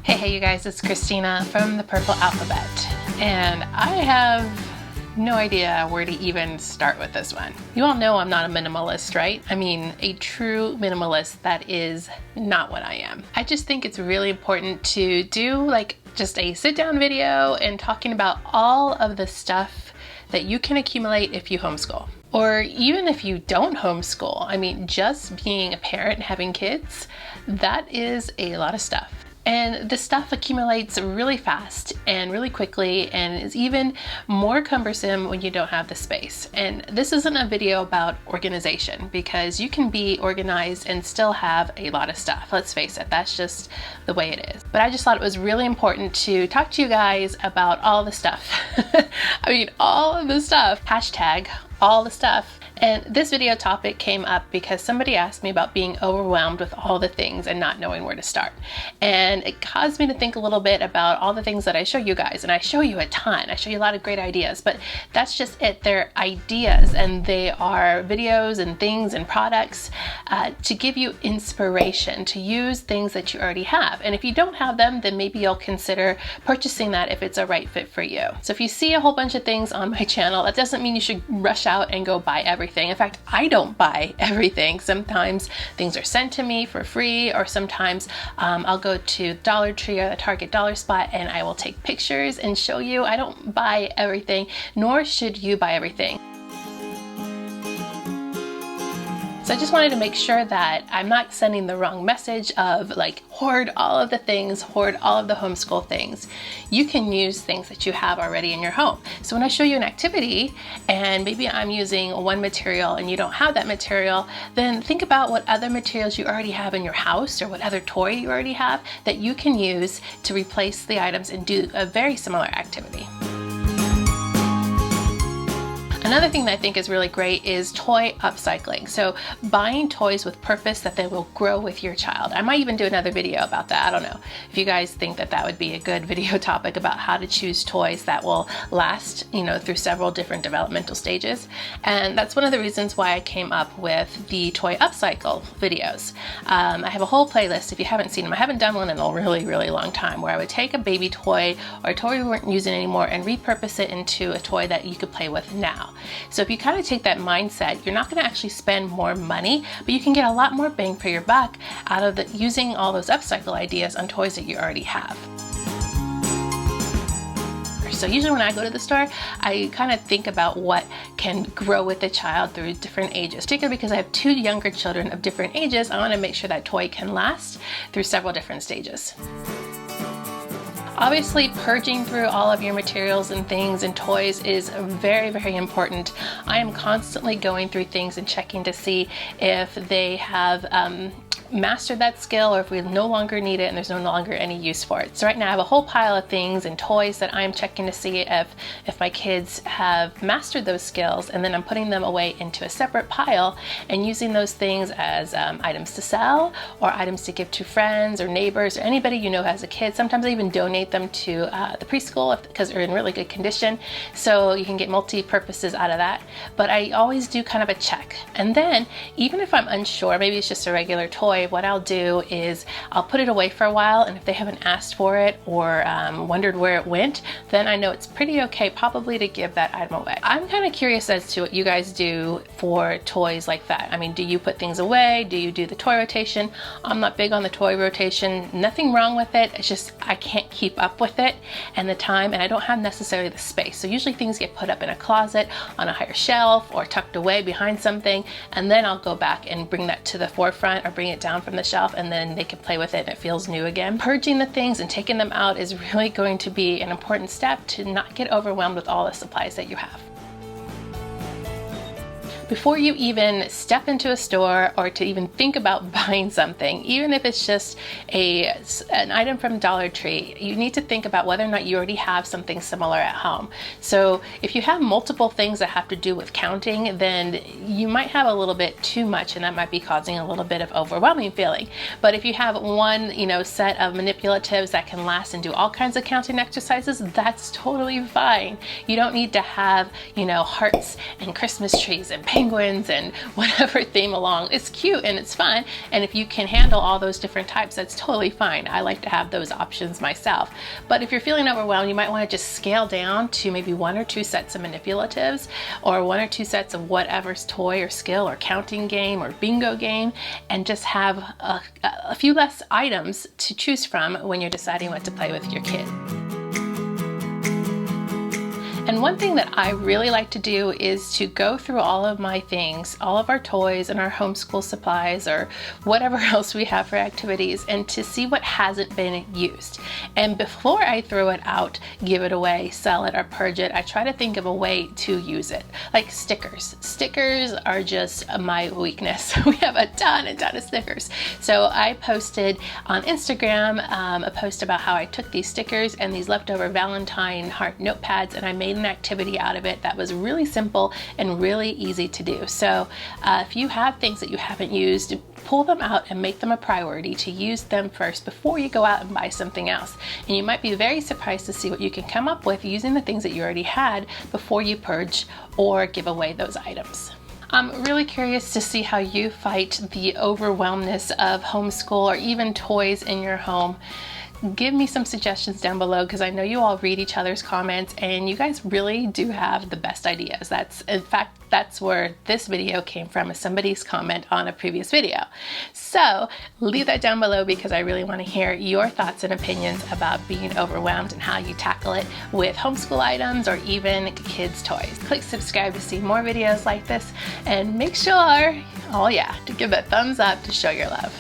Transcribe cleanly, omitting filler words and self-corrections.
Hey you guys, it's Christina from the Purple Alphabet, and I have no idea where to even start with this one. You all know I'm not a minimalist, right? I mean, a true minimalist, that is not what I am. I just think it's really important to do like just a sit down video and talking about all of the stuff that you can accumulate if you homeschool. Or even if you don't homeschool, I mean, just being a parent and having kids, that is a lot of stuff. And this stuff accumulates really fast and really quickly, and is even more cumbersome when you don't have the space. And this isn't a video about organization, because you can be organized and still have a lot of stuff. Let's face it, that's just the way it is. But I just thought it was really important to talk to you guys about all the stuff. I mean, all of the stuff. Hashtag all the stuff. And this video topic came up because somebody asked me about being overwhelmed with all the things and not knowing where to start. And it caused me to think a little bit about all the things that I show you guys. And I show you a ton. I show you a lot of great ideas, but that's just it. They're ideas, and they are videos and things and products to give you inspiration to use things that you already have. And if you don't have them, then maybe you'll consider purchasing that if it's a right fit for you. So if you see a whole bunch of things on my channel, that doesn't mean you should rush out and go buy everything. In fact, I don't buy everything. Sometimes things are sent to me for free, or sometimes I'll go to Dollar Tree or the Target dollar spot and I will take pictures and show you. I don't buy everything, nor should you buy everything. So I just wanted to make sure that I'm not sending the wrong message of like, hoard all of the things, hoard all of the homeschool things. You can use things that you have already in your home. So when I show you an activity and maybe I'm using one material and you don't have that material, then think about what other materials you already have in your house, or what other toy you already have that you can use to replace the items and do a very similar activity. Another thing that I think is really great is toy upcycling. So buying toys with purpose that they will grow with your child. I might even do another video about that. I don't know if you guys think that that would be a good video topic about how to choose toys that will last, you know, through several different developmental stages. And that's one of the reasons why I came up with the toy upcycle videos. I have a whole playlist if you haven't seen them. I haven't done one in a really, really long time, where I would take a baby toy or a toy we weren't using anymore and repurpose it into a toy that you could play with now. So if you kind of take that mindset, you're not going to actually spend more money, but you can get a lot more bang for your buck out of using all those upcycle ideas on toys that you already have. So usually when I go to the store, I kind of think about what can grow with the child through different ages. Particularly because I have two younger children of different ages, I want to make sure that toy can last through several different stages. Obviously, purging through all of your materials and things and toys is very, very important. I am constantly going through things and checking to see if they have mastered that skill, or if we no longer need it and there's no longer any use for it. So right now I have a whole pile of things and toys that I'm checking to see if my kids have mastered those skills, and then I'm putting them away into a separate pile and using those things as items to sell, or items to give to friends or neighbors or anybody you know has a kid. Sometimes I even donate them to the preschool because they're in really good condition, so you can get multi-purposes out of that. But I always do kind of a check, and then even if I'm unsure, maybe it's just a regular toy, what I'll do is I'll put it away for a while, and if they haven't asked for it or wondered where it went, then I know it's pretty okay probably to give that item away. I'm kind of curious as to what you guys do for toys like that. I mean, do you put things away? Do you do the toy rotation? I'm not big on the toy rotation. Nothing wrong with it. It's just I can't keep up with it and the time, and I don't have necessarily the space. So usually things get put up in a closet on a higher shelf or tucked away behind something, and then I'll go back and bring that to the forefront or bring it down from the shelf, and then they can play with it and it feels new again. Purging the things and taking them out is really going to be an important step to not get overwhelmed with all the supplies that you have. Before you even step into a store or to even think about buying something, even if it's just an item from Dollar Tree, you need to think about whether or not you already have something similar at home. So if you have multiple things that have to do with counting, then you might have a little bit too much, and that might be causing a little bit of overwhelming feeling. But if you have one, set of manipulatives that can last and do all kinds of counting exercises, that's totally fine. You don't need to have, hearts and Christmas trees and penguins and whatever theme along. It's cute and it's fun, and if you can handle all those different types, that's totally fine. I like to have those options myself. But if you're feeling overwhelmed, you might want to just scale down to maybe 1 or 2 sets of manipulatives, or 1 or 2 sets of whatever's toy or skill or counting game or bingo game, and just have a few less items to choose from when you're deciding what to play with your kid. And one thing that I really like to do is to go through all of my things, all of our toys and our homeschool supplies or whatever else we have for activities, and to see what hasn't been used. And before I throw it out, give it away, sell it, or purge it, I try to think of a way to use it. Like stickers. Stickers are just my weakness. We have a ton of stickers. So I posted on Instagram a post about how I took these stickers and these leftover Valentine heart notepads, and I made an activity out of it that was really simple and really easy to do. So if you have things that you haven't used, pull them out and make them a priority to use them first before you go out and buy something else. And you might be very surprised to see what you can come up with using the things that you already had before you purge or give away those items. I'm really curious to see how you fight the overwhelmness of homeschool or even toys in your home. Give me some suggestions down below, because I know you all read each other's comments and you guys really do have the best ideas. In fact, that's where this video came from, is somebody's comment on a previous video. So leave that down below, because I really want to hear your thoughts and opinions about being overwhelmed and how you tackle it with homeschool items or even kids' toys. Click subscribe to see more videos like this, and make sure, oh yeah, to give that thumbs up to show your love.